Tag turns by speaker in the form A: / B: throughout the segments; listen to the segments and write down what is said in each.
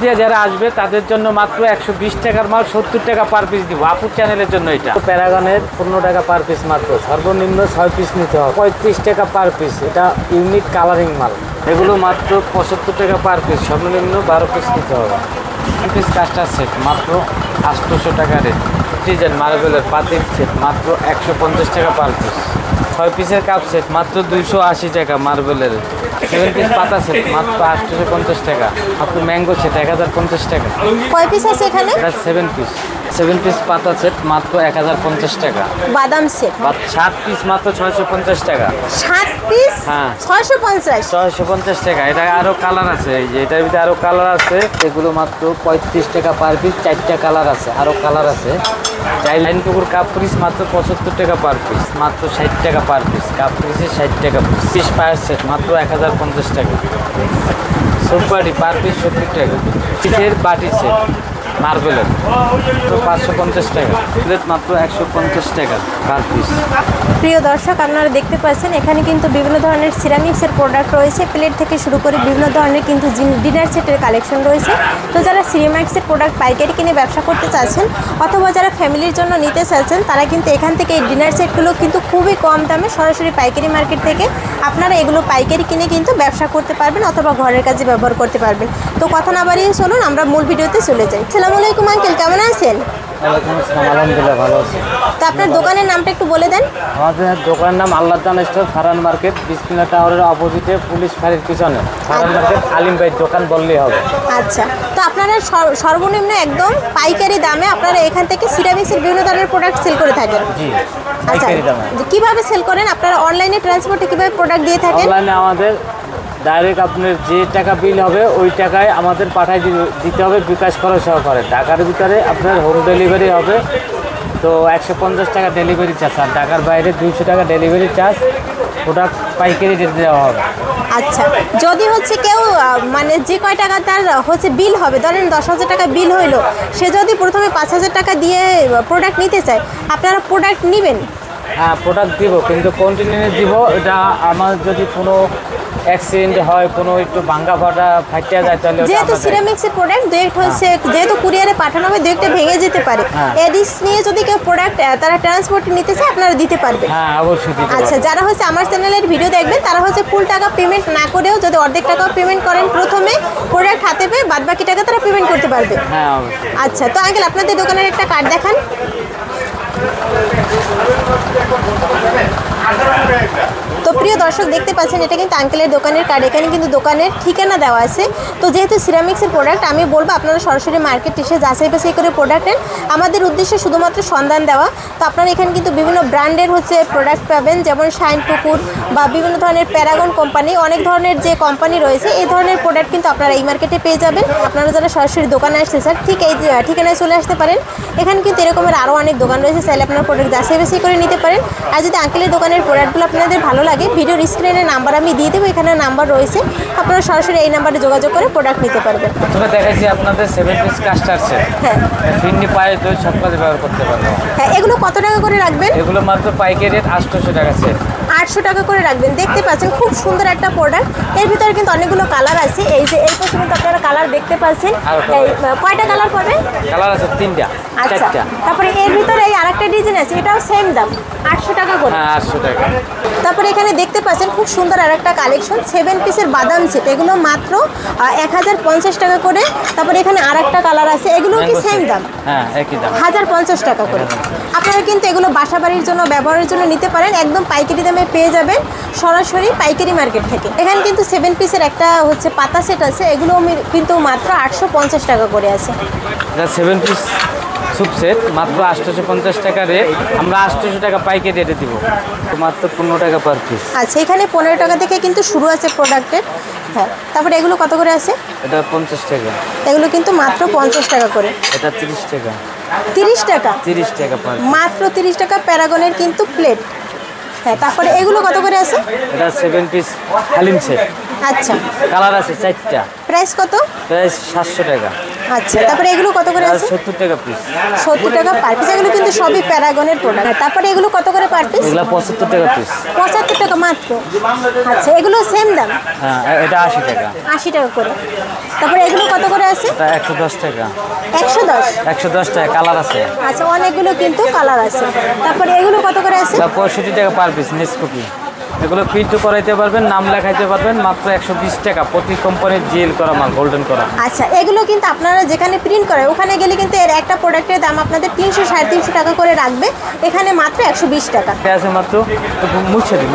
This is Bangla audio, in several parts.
A: দিয়ে যারা আসবে তাদের জন্য মাত্র 120 টাকার মাল 70 টাকা পার পিস দিব। আপুর চ্যানেলের জন্য এটা প্যারাগনের 15 টাকা পার পিস মাত্র, সর্বনিম্ন 6 পিস নিতে হবে, 35 টাকা পার পিস। এটা ইউনিক কালারিং মাল, এগুলো মাত্র 75 টাকা পার পিস, সর্বনিম্ন 12 পিস নিতে হবে। পিস কাস্টার সেট মাত্র 800 টাকা রেট। ডিজাইন মার্বেলের পাতিল সেট মাত্র 150 টাকা পার পিস। 6 পিসের কাপ সেট মাত্র 280 টাকা মার্বেলের। 7 পিস পাতা সেট মাত্র 850 টাকা। আপনার ম্যাঙ্গো সেট 1050 টাকা।
B: কয় পিস আছে এখানে?
A: 7 পিস পাতা সেট মাত্র 1050 টাকা।
B: বাদাম সেট
A: 7 পিস মাত্র 650 টাকা।
B: 7 পিস
A: হ্যাঁ
B: 650
A: টাকা। এটা আরো কালার আছে, এই যে এটার ভিতরে আরো কালার আছে, এগুলো মাত্র 35 টাকা পার পিস। 4টা কালার আছে, আরো কালার আছে। চাইল্ড পুকুর কাপ পিস মাত্র 75 টাকা পার পিস, মাত্র 60 টাকা পার পিস। কাপ পিসে 60 টাকা পিস। পায়ের সেট মাত্র 1050 টাকা। সব বাটি পার পিস 70 টাকা। পিসের বাটি সেট মার্বেলের 550 টাকা। প্লেট মাত্র 150 টাকা পার পিস।
B: প্রিয় দর্শক, আপনারা দেখতে পাচ্ছেন এখানে কিন্তু বিভিন্ন ধরনের সিরামিক্সের প্রোডাক্ট রয়েছে। প্লেট থেকে শুরু করে বিভিন্ন ধরনের কিন্তু ডিনার সেটের কালেকশন রয়েছে। তো যারা সিরামিক্সের প্রোডাক্ট পাইকারি কিনে ব্যবসা করতে চাচ্ছেন অথবা যারা ফ্যামিলির জন্য নিতে চাচ্ছেন তারা কিন্তু এখান থেকে এই ডিনার সেটগুলো কিন্তু খুবই কম দামে সরাসরি পাইকারি মার্কেট থেকে আপনারা এগুলো পাইকারি কিনে কিন্তু ব্যবসা করতে পারবেন অথবা ঘরের কাজে ব্যবহার করতে পারবেন। তো কথা না বাড়িয়ে চলুন আমরা মূল ভিডিওতে চলে যাই। আসসালামু আলাইকুম আঙ্কেল, কেমন আছেন?
A: আলহামদুলিল্লাহ ভালো আছে।
B: তো আপনার দোকানের নামটা একটু বলে দেন।
A: আমাদের দোকানের নাম আল্লাহ জান স্টোর, ফারহান মার্কেট, বিসমিল্লাহ টাওয়ারের অপোজিটে পুলিশ ফাঁড়ির পিছনে ফারহান মার্কেট, আলিম ভাই দোকান বললেই হবে।
B: আচ্ছা, তো আপনারা সর্বনিম্ন একদম পাইকারি দামে আপনারা এখান থেকে সিরামিক্সের বিভিন্ন ধরনের প্রোডাক্ট সেল করে থাকেন?
A: জি,
B: আচ্ছা,
A: পাইকারি দামে।
B: কিভাবে সেল করেন আপনারা? অনলাইনে ট্রান্সপোর্টে কিভাবে প্রোডাক্ট দিয়ে থাকেন?
A: অনলাইনে আমাদের ডাইরেক্ট আপনার যে টাকা বিল হবে ওই টাকায় আমাদের পাঠাই দিতে হবে বিকাশ খরচ সহকারে। ঢাকার ভিতরে আপনার হোম ডেলিভারি হবে, তো 150 টাকা ডেলিভারি চার্জ, আর ঢাকার বাইরে 200 টাকা ডেলিভারি চার্জ। প্রোডাক্ট পাইকারি রেট দেওয়া হবে।
B: আচ্ছা, যদি হচ্ছে কেউ মানে যে কয় টাকা তার হচ্ছে বিল হবে, ধরেন 10,000 টাকা বিল হইলো, সে যদি প্রথমে 5,000 টাকা দিয়ে প্রোডাক্ট নিতে চায়, আপনারা প্রোডাক্ট নেবেন?
A: হ্যাঁ, প্রোডাক্ট দিব, কিন্তু কন্টিনিউ দিব। এটা আমার যদি কোনো অ্যাক্সিডেন্ট হয়, কোনো একটু ভাঙ্গা ফাটা ফাটিয়া যায়, তাহলে
B: যেহেতু সিরামিক্সের প্রোডাক্ট দু একটা হচ্ছে যেহেতু কুরিয়ারে পাঠানো হবে, দু একটা ভেঙে যেতে পারে। এই রিস্ক নিয়ে যদি কেউ প্রোডাক্ট তারা ট্রান্সপোর্টে নিতে চায় আপনারা দিতে পারবেন?
A: হ্যাঁ, অবশ্যই দিতে পারবেন।
B: আচ্ছা, যারা হচ্ছে আমার চ্যানেলের ভিডিও দেখবেন তারা হচ্ছে ফুল টাকা পেমেন্ট না করেও যদি অর্ধেক টাকা পেমেন্ট করেন প্রথমে, প্রোডাক্ট হাতে পেয়ে বাদ বাকি টাকা তারা পেমেন্ট করতে পারবে।
A: হ্যাঁ, অবশ্যই।
B: আচ্ছা, তো আঙ্কেল আপনাদের দোকানের একটা কার্ড দেখান। তো প্রিয় দর্শক, দেখতে পাচ্ছেন এটা কিন্তু আঙ্কেলের দোকানের কার্ড। এখানে কিন্তু দোকানের ঠিকানা দেওয়া আছে। তো যেহেতু সিরামিক্সের প্রোডাক্ট, আমি বলবো আপনারা সরাসরি মার্কেট এসে যাচাই বাছাই করে প্রোডাক্ট নেন। আমাদের উদ্দেশ্য শুধুমাত্র সন্ধান দেওয়া। তো আপনারা এখানে কিন্তু বিভিন্ন ব্র্যান্ডের হচ্ছে প্রোডাক্ট পাবেন, যেমন শাইন পুকুর বা বিভিন্ন ধরনের প্যারাগন কোম্পানি, অনেক ধরনের যে কোম্পানি রয়েছে এই ধরনের প্রোডাক্ট কিন্তু আপনারা এই মার্কেটে পেয়ে যাবেন। আপনারা যারা সরাসরি দোকানে আসছে স্যার, ঠিক এই ঠিকানায় চলে আসতে পারেন। এখানে কিন্তু এরকমের আরও অনেক দোকান রয়েছে, চাইলে আপনারা প্রোডাক্ট যাচাই বাছাই করে নিতে পারেন। আর যদি আঙ্কেলের দোকানের প্রোডাক্টগুলো আপনাদের ভালো লাগে, ভিডিওর স্ক্রিনে নাম্বার আমি দিয়ে দেবো, এখানে নাম্বার রয়েছে, আপনারা সরাসরি এই নাম্বারে যোগাযোগ করে প্রোডাক্ট নিতে পারবেন।
A: প্রথমে দেখাচ্ছি আপনাদের 7 পিস কাস্টার সেট।
B: হ্যাঁ,
A: ফিন্নি পায়ে দই সব কাজে ব্যবহার করতে পারবেন।
B: হ্যাঁ, এগুলো কত টাকা করে রাখবেন?
A: এগুলো মাত্র পাইকারি রেট 800 টাকা সেট।
B: 800 টাকা করে রাখবেন। দেখতে পাচ্ছেন খুব সুন্দর একটা প্রোডাক্ট। এর ভিতরে কিন্তু অনেকগুলো কালার আছে। এই যে এই পাশে কিন্তু আপনারা কালার দেখতে পাচ্ছেন। এই কয়টা কালার পাবে?
A: কালার আছে 3টা,
B: আচ্ছা,
A: 4টা।
B: তারপরে এর ভিতরে এই আরেকটা ডিজাইন আছে, এটাও সেম দাম 800 টাকা করে।
A: হ্যাঁ, 800 টাকা।
B: তারপরে এখানে দেখতে পাচ্ছেন খুব সুন্দর আরেকটা কালেকশন, 7 পিসের বাদাম সেট। এগুলো মাত্র 1050 টাকা করে। তারপরে এখানে আরেকটা কালার আছে, এগুলো কি সেম দাম?
A: হ্যাঁ, একই দাম,
B: 1050 টাকা করে। আপনারা কিন্তু এগুলো বাসা বাড়ির জন্য ব্যবহারের জন্য নিতে পারেন, একদম পাইকারি দামে পেয়ে যাবেন সরাসরি পাইকারি মার্কেট থেকে। এখানে কিন্তু 7 পিসের একটা হচ্ছে পাতা সেট আছে, এগুলো কিন্তু মাত্র 850 টাকা করে আছে।
A: এটা 7 পিস স্যুপ সেট মাত্র 850 টাকা রেট। আমরা 800 টাকা পাইকারি রেটে দিব, মাত্র 15 টাকা পার পিস।
B: আচ্ছা, এখানে 15 টাকা থেকে কিন্তু শুরু আছে প্রোডাক্টের। হ্যাঁ, তারপরে এগুলো কত করে আছে?
A: এটা 50 টাকা।
B: এগুলো কিন্তু মাত্র 50 টাকা করে।
A: এটা 30 টাকা।
B: 30 টাকা?
A: 30 টাকা পার,
B: মাত্র 30 টাকা প্যারাগনের কিন্তু প্লেট। হ্যাঁ, তারপরে এগুলো কত করে আছে?
A: এটা 7 পিস হালিম সেট।
B: আচ্ছা,
A: কালার আছে 4টা।
B: প্রাইস কত?
A: প্রাইস 700 টাকা।
B: আচ্ছা, তারপরে এগুলো কত করে আছে?
A: 70 টাকা পিস।
B: 70 টাকা পার পিস। এগুলো কিন্তু সবই প্যারাগনের প্রোডাক্ট। তারপরে এগুলো কত করে পার পিস?
A: এগুলো 75 টাকা পিস।
B: 75 টাকা মাত্র। আচ্ছা, এগুলো সেম দাম?
A: হ্যাঁ, এটা 80 টাকা।
B: 80 টাকা করে। তারপরে এগুলো কত করে আছে?
A: এটা 110 টাকা।
B: 110?
A: 110 টাকা, কালার আছে।
B: আচ্ছা, অনেকগুলো কিন্তু কালার আছে। তারপরে এগুলো কত করে আছে?
A: এটা 65 টাকা পার পিস নেসকপি। এগুলো প্রিন্টও করাইতে পারবেন, নাম লেখাইতে পারবেন, মাত্র 120 টাকা। প্রতি কোম্পানির জিএল করা মাল, গোল্ডেন করা।
B: আচ্ছা, এগুলো কিন্তু আপনারা যেখানে প্রিন্ট করে ওখানে গেলে কিন্তু এর একটা প্রোডাক্টের দাম আপনাদের 300 350 টাকা করে রাখবে। এখানে মাত্র 120 টাকা।
A: এটা আছে মাত্র মুছে দিন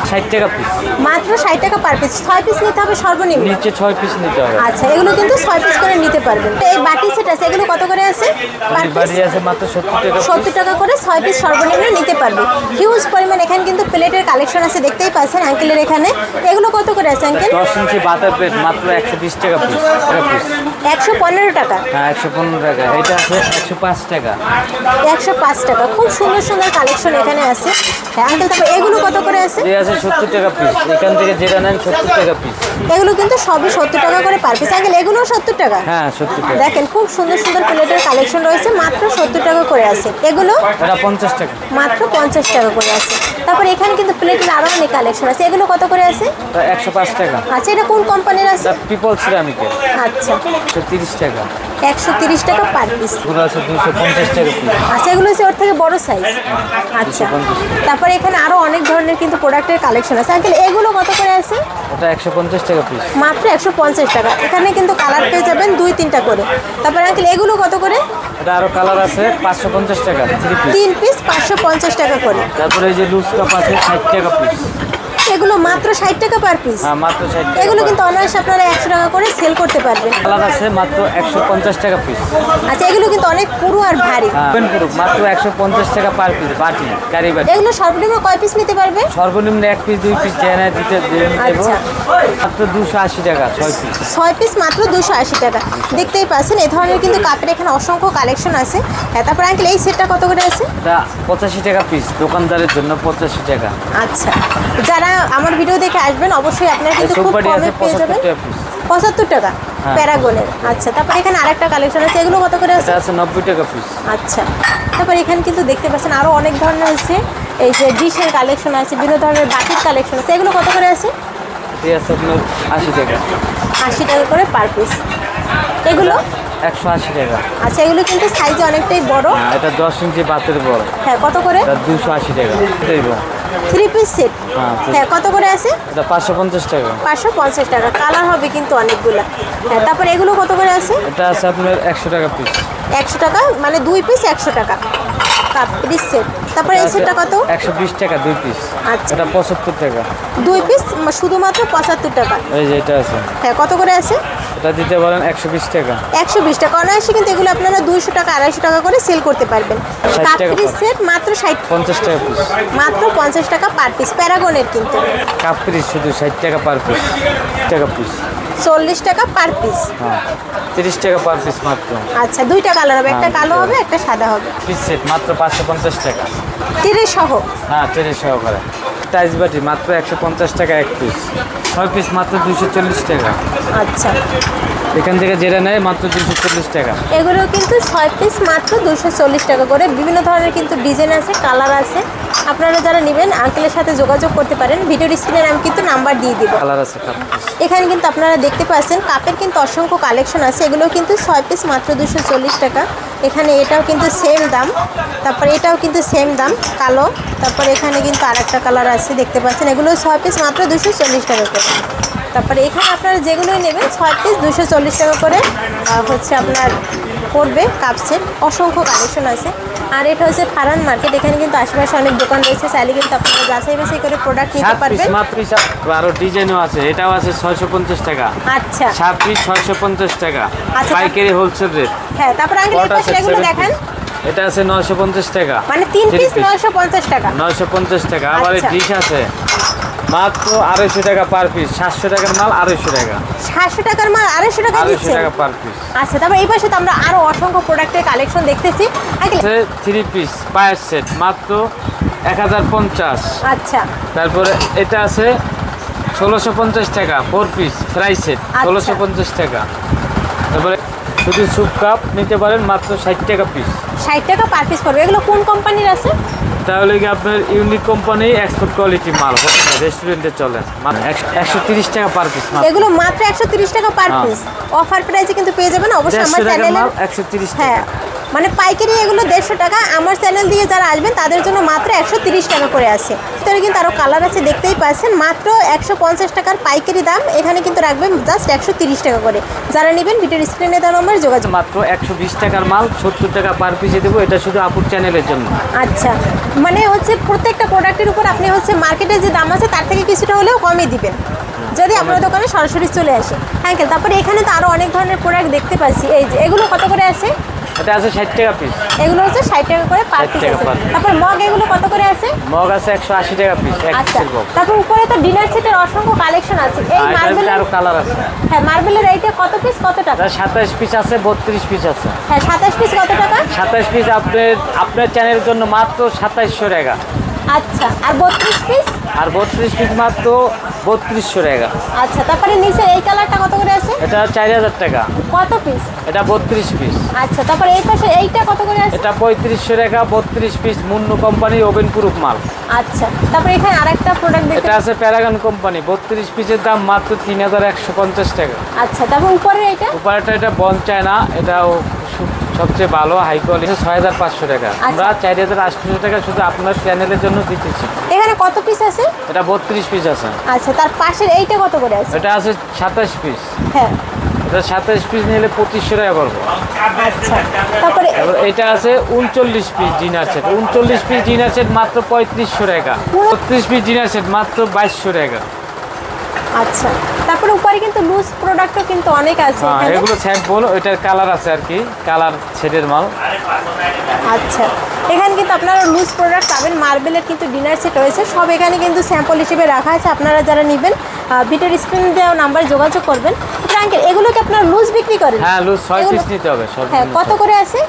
A: 60 টাকা পিস।
B: মাত্র 60 টাকা পার পিস। 6 পিস নিতে হবে সর্বনিম্ন।
A: নিচে 6 পিস নিতে হবে।
B: আচ্ছা, এগুলো কিন্তু 6 পিস করে নিতে পারবেন। তো এই বাটি সেট আছে, এগুলো কত করে আছে পার পিস?
A: বাড়ি আছে মাত্র 70 টাকা।
B: 70 টাকা করে 6 পিস সর্বনিম্ন নিতে পারবে। হিউজ পরিমাণ এখানে কিন্তু প্লেটের কালেকশন আছে, দেখতেই পাচ্ছেন আঙ্কেলের এখানে। এগুলো কত করে আছে আঙ্কেল?
A: 10 ইঞ্চি বাটার প্লেট মাত্র 120 টাকা পিস।
B: 115 টাকা।
A: হ্যাঁ, 115 টাকা। এটা আছে 105 টাকা।
B: 105 টাকা। খুব সুন্দর সুন্দর কালেকশন এখানে আছে। হ্যাঁ আঙ্কেল, তারপর এগুলো কত করে আছে?
A: এই আছে 70 টাকা পিস। এখান থেকে যেটা নেন 70 টাকা পিস।
B: এগুলো কিন্তু সবই 70 টাকা করে পার পিস। আঙ্কেল, এগুলোও 70 টাকা?
A: হ্যাঁ, 70 টাকা।
B: দেখেন খুব সুন্দর সুন্দর প্লেটের কালেকশন রয়েছে, মাত্র 70 টাকা করে আছে। এগুলো
A: এটা 50 টাকা।
B: মাত্র 50 টাকা করে আছে। তারপর এখানে কিন্তু প্লেটের আরও অনেক কালেকশন আছে। এগুলো কত করে আছে?
A: এটা 105 টাকা।
B: আচ্ছা, এটা কোন কোম্পানির আছে?
A: এটা পিপল সিরামিকের।
B: আচ্ছা,
A: 130 টাকা।
B: 130 টাকা পার পিস।
A: এগুলো আছে 250 টাকা পিস।
B: আচ্ছা, এগুলো হচ্ছে ওর থেকে বড় সাইজ। আচ্ছা,
A: 250
B: তারপর এখানে আরো অনেক ধরনের কিন্তু প্রোডাক্টের কালেকশন আছে। আঙ্কেল, এগুলো কত করে আছে?
A: এটা 150 টাকা পিস।
B: মাত্র 150 টাকা। এখানে কিন্তু কালার পেয়ে যাবেন 2-3টা করে। তারপর আঙ্কেল, এগুলো কত করে?
A: এটা আরো কালার আছে 550 টাকা 3 পিস।
B: 3 পিস 550 টাকা করে।
A: তারপরে এই যে লুজ কাপ আছে 60 টাকা পিস।
B: এগুলো মাত্র 60 টাকা পার পিস।
A: হ্যাঁ, মাত্র 60 টাকা।
B: এগুলো কিন্তু অনায়াসে আপনারা 100 টাকা করে সেল করতে পারবেন।
A: কালার আছে মাত্র 150 টাকা পিস।
B: আচ্ছা, এগুলো কিন্তু অনেক পুরো আর ভারী।
A: হ্যাঁ, মাত্র 150 টাকা পার পিস। বাটি, কারি বাটি।
B: এগুলো সর্বনিম্ন কয় পিস নিতে পারবে?
A: সর্বনিম্ন 1 পিস 2 পিস জেনে দিতে দেব।
B: আচ্ছা।
A: মাত্র 280 টাকা 6 পিস।
B: 6 পিস মাত্র 280 টাকা। দেখতেই পাচ্ছেন এই ধরনের কিন্তু কাপের এখানে অসংখ্য কালেকশন আছে। হ্যাঁ, তারপর আঙ্কেল এই সেটটা কত করে আছে?
A: এটা 85 টাকা পিস, দোকানদারের জন্য 85 টাকা।
B: আচ্ছা, যারা আমার ভিডিও দেখে আসবেন অবশ্যই আপনারা কিন্তু খুব
A: সুপারি আছে
B: কমে পেয়ে
A: 75
B: যাবেন।
A: টাকা পিস।
B: 75 টাকা
A: হ্যাঁ।
B: প্যারাগনের। আচ্ছা, তারপর এখানে আরেকটা কালেকশন আছে, এগুলো কত করে আছে?
A: এটা আছে 90 টাকা পিস।
B: আচ্ছা, তারপর এখানে কিন্তু দেখতে পাচ্ছেন আরও অনেক ধরনের আছে। এই যে ডিশের কালেকশন আছে, বিভিন্ন ধরনের বাটির কালেকশন আছে। এগুলো কত করে আছে?
A: এটা আছে আপনার 80 টাকা।
B: 80 টাকা করে পার পিস। এগুলো
A: 180 টাকা।
B: আচ্ছা, এগুলো কিন্তু সাইজে অনেকটাই বড়।
A: হ্যাঁ, এটা 10 ইঞ্চি বাতের বড়।
B: হ্যাঁ, কত করে?
A: এটা 280 টাকা। এটাই বড়।
B: 3 পিস সেট।
A: হ্যাঁ,
B: হ্যাঁ, কত করে আছে?
A: এটা 550 টাকা।
B: 550 টাকা। কালার হবে কিন্তু অনেকগুলা। হ্যাঁ, তারপর এগুলো কত করে আছে?
A: এটা আছে আপনার 100 টাকা পিস।
B: 100 টাকা, মানে 2 পিস 100 টাকা কাপ পিস সেট। তারপর এই সেটটা কত?
A: 120 টাকা 2 পিস।
B: আচ্ছা,
A: এটা 75 টাকা।
B: 2 পিস শুধুমাত্র 75 টাকা।
A: এই যে এটা আছে,
B: হ্যাঁ, কত করে আছে?
A: এটা দিতে পারেন 120 টাকা।
B: 120 টাকা। অনায়াসে কিন্তু এগুলো আপনারা 200 টাকা 250 টাকা করে সেল করতে পারবেন।
A: 60
B: কাপ
A: টাকা
B: পিস
A: পার।
B: সেট মাত্র
A: 50 টাকা পিস।
B: মাত্র 50 টাকা পার পিস। প্যারাগনের কিন্তু
A: কাপ পিস শুধু 60 টাকা পার পিস। টাকা পিস।
B: 40 টাকা পার পিস।
A: হ্যাঁ, 30 টাকা পার পিস মাত্র।
B: আচ্ছা, 2টা কালার হবে, একটা
A: হ্যাঁ,
B: কালো
A: দুইটা
B: হবে, একটা সাদা হবে।
A: পিস সেট মাত্র 550 টাকা।
B: টিরে সহ।
A: হ্যাঁ, 30 সহকারে। টাইস বাটি মাত্র 150 টাকা 1 পিস। 6 পিস মাত্র 240 টাকা।
B: আচ্ছা,
A: এখান থেকে যেটা নেয় মাত্র 240 টাকা।
B: এগুলো কিন্তু 6 পিস মাত্র 240 টাকা করে। বিভিন্ন ধরনের কিন্তু ডিজাইন আছে, কালার আছে। আপনারা যারা নেবেন আঙ্কেলের সাথে যোগাযোগ করতে পারেন। ভিডিওর স্ক্রিনে আমি কিন্তু নাম্বার দিয়ে দিব।
A: কালার আছে কাপ পিস।
B: এখানে কিন্তু আপনারা দেখতে পাচ্ছেন কাপের কিন্তু অসংখ্য কালেকশন আছে। এগুলো কিন্তু 6 পিস মাত্র 240 টাকা। এখানে এটাও কিন্তু সেম দাম, তারপরে এটাও কিন্তু সেম দাম কালো। তারপরে এখানে কিন্তু আরেকটা কালার আছে, দেখতে পাচ্ছেন। এগুলো 6 পিস মাত্র 240 টাকা করে। তারপরে এখানে আপনারা যেগুলোই নেবেন 6 পিস 240 টাকা করে হচ্ছে আপনার পড়বে কাপ সেট। অসংখ্য কালেকশন আছে। আর এটা হচ্ছে ফারান মার্কেট। এখানে কিন্তু আশেপাশে অনেক দোকান রয়েছে, চাইলে কিন্তু আপনারা যাচাই বাছাই করে প্রোডাক্ট নিতে
A: 7 পিস
B: পারবেন।
A: মাত্র। আরো ডিজাইনও আছে, এটাও আছে 650 টাকা।
B: আচ্ছা,
A: 7 পিস 650 টাকা।
B: আচ্ছা,
A: পাইকারি হোলসেল রেট।
B: হ্যাঁ, তারপরে আগে এই পাশে এগুলো দেখান।
A: এটা আছে 950 টাকা।
B: মানে 3 পিস 950 টাকা।
A: 950 টাকা। আবার
B: আচ্ছা।
A: ডিশ আছে মাত্র 250 টাকা পার পিস। 700 টাকার মাল 250 টাকা।
B: 700 টাকার মাল 250 টাকা
A: 250
B: দিচ্ছে।
A: টাকা পার পিস।
B: আচ্ছা, তারপর এই পাশে তো আমরা আরো অসংখ্য প্রোডাক্টের কালেকশন দেখতেছি। আগে
A: 3 পিস পায়ের সেট মাত্র 1050।
B: আচ্ছা,
A: তারপরে এটা আছে 1650 টাকা 4 পিস ফ্রাই সেট
B: আচ্ছা।
A: 1650 টাকা। তারপরে শুধু স্যুপ কাপ নিতে পারেন মাত্র 60 টাকা পিস।
B: 60 টাকা পার পিস পড়বে। এগুলো কোন কোম্পানির আছে?
A: তাহলে কি আপনার ইউনিক কোম্পানি এক্সপোর্ট কোয়ালিটি মাল, রেস্টুরেন্টে চলে। 130 টাকা পার পিস।
B: এগুলো মাত্র 130 টাকা পার পিস। অফার প্রাইসে কিন্তু পেয়ে যাবেন অবশ্যই আমার চ্যানেলে।
A: 130 টাকা।
B: হ্যাঁ, মানে পাইকারি এগুলো 150 টাকা। আমার চ্যানেল দিয়ে যারা আসবেন তাদের জন্য মাত্র 130 টাকা করে আছে। ভিতরে কিন্তু আরও কালার আছে, দেখতেই পাচ্ছেন। মাত্র 150 টাকার পাইকারি দাম, এখানে কিন্তু রাখবেন জাস্ট 130 টাকা করে। যারা নেবেন ভিডিওর স্ক্রিনে দেওয়া নম্বরে যোগাযোগ।
A: মাত্র 120 টাকার মাল 70 টাকা পার পিসে দেবো। এটা শুধু আপুর চ্যানেলের জন্য।
B: আচ্ছা, মানে হচ্ছে প্রত্যেকটা প্রোডাক্টের উপর আপনি হচ্ছে মার্কেটে যে দাম আছে তার থেকে কিছুটা হলেও কমই দিবেন যদি আপনার দোকানে সরাসরি চলে আসে। হ্যাঁ, তারপরে এখানে তো আরও অনেক ধরনের প্রোডাক্ট দেখতে পাচ্ছি। এই যে এগুলো কত করে আছে?
A: এটা আছে 60 টাকা পিস।
B: এগুলো হচ্ছে 60 টাকা করে পার পিস আছে। তারপর মগ এগুলো কত করে আছে?
A: মগ আছে 180 টাকা পিস।
B: আচ্ছা, তারপর উপরে তো ডিনার সেটের অসংখ্য কালেকশন আছে। এই মার্বেলের
A: আরো কালার আছে।
B: হ্যাঁ, মার্বেলের এইটা কত পিস কত টাকা?
A: 27 পিস আছে, 32 পিস আছে।
B: হ্যাঁ, 27 পিস কত টাকা?
A: 27 পিস আপনার চ্যানেলের জন্য মাত্র 2700 টাকা।
B: আচ্ছা, আর 32 পিস?
A: আর 32 পিস মাত্র 3200 টাকা।
B: আচ্ছা, তারপরে নিচে এই কালারটা কত করে আছে?
A: এটা 4000 টাকা।
B: কত পিস?
A: এটা 32 পিস।
B: আচ্ছা, তারপরে এই পাশে এইটা কত করে আছে?
A: এটা 3500 টাকা, 32 piece, Munnu company oven proof মাল।
B: আচ্ছা, তারপরে এখানে আরেকটা প্রোডাক্ট দেখতে।
A: এটা আছে প্যারাগন কোম্পানি, 32 পিসের দাম মাত্র 3150 টাকা।
B: আচ্ছা, তারপর উপরে এইটা?
A: উপরেটা এটা বন চায়না, এটাও সবচেয়ে ভালো হাই কোয়ালিটি, 6500 টাকা। আমরা 4800 টাকা শুধু আপনার চ্যানেলের জন্য দিতেছি।
B: এখানে কত পিস আছে?
A: এটা 32 পিস আছে।
B: আচ্ছা, তার পাশের এইটা কত করে আছে?
A: এটা আছে 27 পিস।
B: হ্যাঁ,
A: এটা 27 পিস নিলে 2500 টাকা পড়বে।
B: আচ্ছা, তারপরে
A: এবার এটা আছে 39 piece dinner set. 39 piece dinner set মাত্র 3500 টাকা। 32 পিস ডিনার সেট মাত্র 2200 টাকা।
B: আচ্ছা, তারপরে উপরে কিন্তু লুজ প্রোডাক্টও কিন্তু অনেক আছে।
A: হ্যাঁ, এগুলো স্যাম্পল, এটার কালার আছে আর কি, কালার সেটের মাল।
B: আচ্ছা, এখানে কিন্তু আপনারা লুজ প্রোডাক্ট পাবেন। মার্বেলের কিন্তু ডিনার সেট রয়েছে, সব এখানে কিন্তু স্যাম্পল হিসেবে রাখা আছে। আপনারা যারা নেবেন ভিডিওর স্ক্রিনে দেওয়া নাম্বারে যোগাযোগ করবেন। আঙ্কেল, এগুলো কি আপনারা লুজ বিক্রি করেন?
A: হ্যাঁ, লুজ 6 পিস নিতে হবে।
B: হ্যাঁ, কত করে আছে?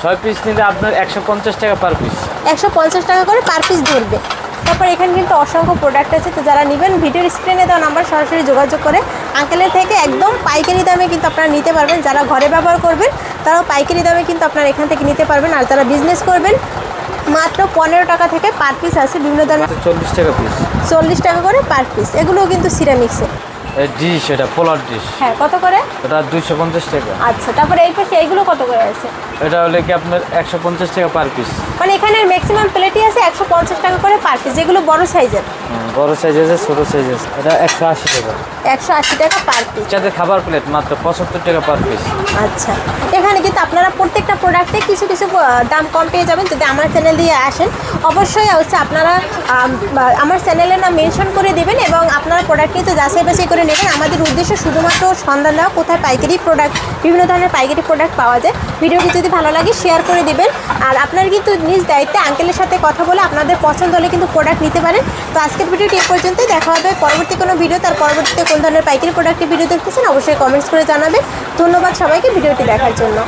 A: 6 পিস নিলে আপনার 150 টাকা পার পিস।
B: 150 টাকা করে পার পিস ধরবে। তারপর এখানে কিন্তু অসংখ্য প্রোডাক্ট আছে। তো যারা নেবেন ভিডিওর স্ক্রিনে দেওয়া নাম্বার সরাসরি যোগাযোগ করে আঙ্কেলের থেকে একদম পাইকারি দামে কিন্তু আপনারা নিতে পারবেন। যারা ঘরে ব্যবহার করবেন তারাও পাইকারি দামে কিন্তু আপনারা এখান থেকে নিতে পারবেন। আর যারা বিজনেস করবেন মাত্র 15 টাকা থেকে পার পিস আছে বিভিন্ন ধরনের।
A: 40 টাকা পিস।
B: 40 টাকা করে পার পিস। এগুলোও কিন্তু সিরামিক্সের
A: ডিশ, এটা পোলার ডিশ।
B: হ্যাঁ, কত করে?
A: এটা 250 টাকা।
B: আচ্ছা, তারপরে এই পাশে এইগুলো কত করে আছে?
A: এটা হলে কি আপনার 150 টাকা পার পিস।
B: মানে এখানে ম্যাক্সিমাম প্লেটই আছে 150 টাকা করে পার পিস, যেগুলো বড় সাইজের।
A: বড় সাইজ আছে, ছোট সাইজ আছে। এটা 180 টাকা।
B: 180 টাকা পার পিস।
A: সাথে খাবার প্লেট মাত্র 75 টাকা পার পিস।
B: আচ্ছা, এখানে কিন্তু আপনারা প্রত্যেকটা প্রোডাক্টে কিছু কিছু দাম কম পেয়ে যাবেন যদি আমার চ্যানেল দিয়ে আসেন। অবশ্যই হচ্ছে আপনারা আমার চ্যানেলের নাম মেনশন করে দেবেন এবং আপনারা প্রোডাক্ট কিন্তু যাচাই বাছাই করে নেবেন। আমাদের উদ্দেশ্য শুধুমাত্র সন্ধান দেওয়া কোথায় পাইকারি প্রোডাক্ট, বিভিন্ন ধরনের পাইকারি প্রোডাক্ট পাওয়া যায়। ভিডিওটি যদি ভালো লাগে শেয়ার করে দেবেন। আর আপনারা কিন্তু নিজ দায়িত্বে আঙ্কেলের সাথে কথা বলে আপনাদের পছন্দ হলে কিন্তু প্রোডাক্ট নিতে পারেন। তো আজকের ভিডিওটি এই পর্যন্তই। দেখা হবে পরবর্তী কোনো ভিডিও। তার পরবর্তীতে কোন ধরনের পাইকারি প্রোডাক্টের ভিডিও দেখতেছেন অবশ্যই কমেন্টস করে জানাবেন। ধন্যবাদ সবাইকে ভিডিওটি দেখার জন্য।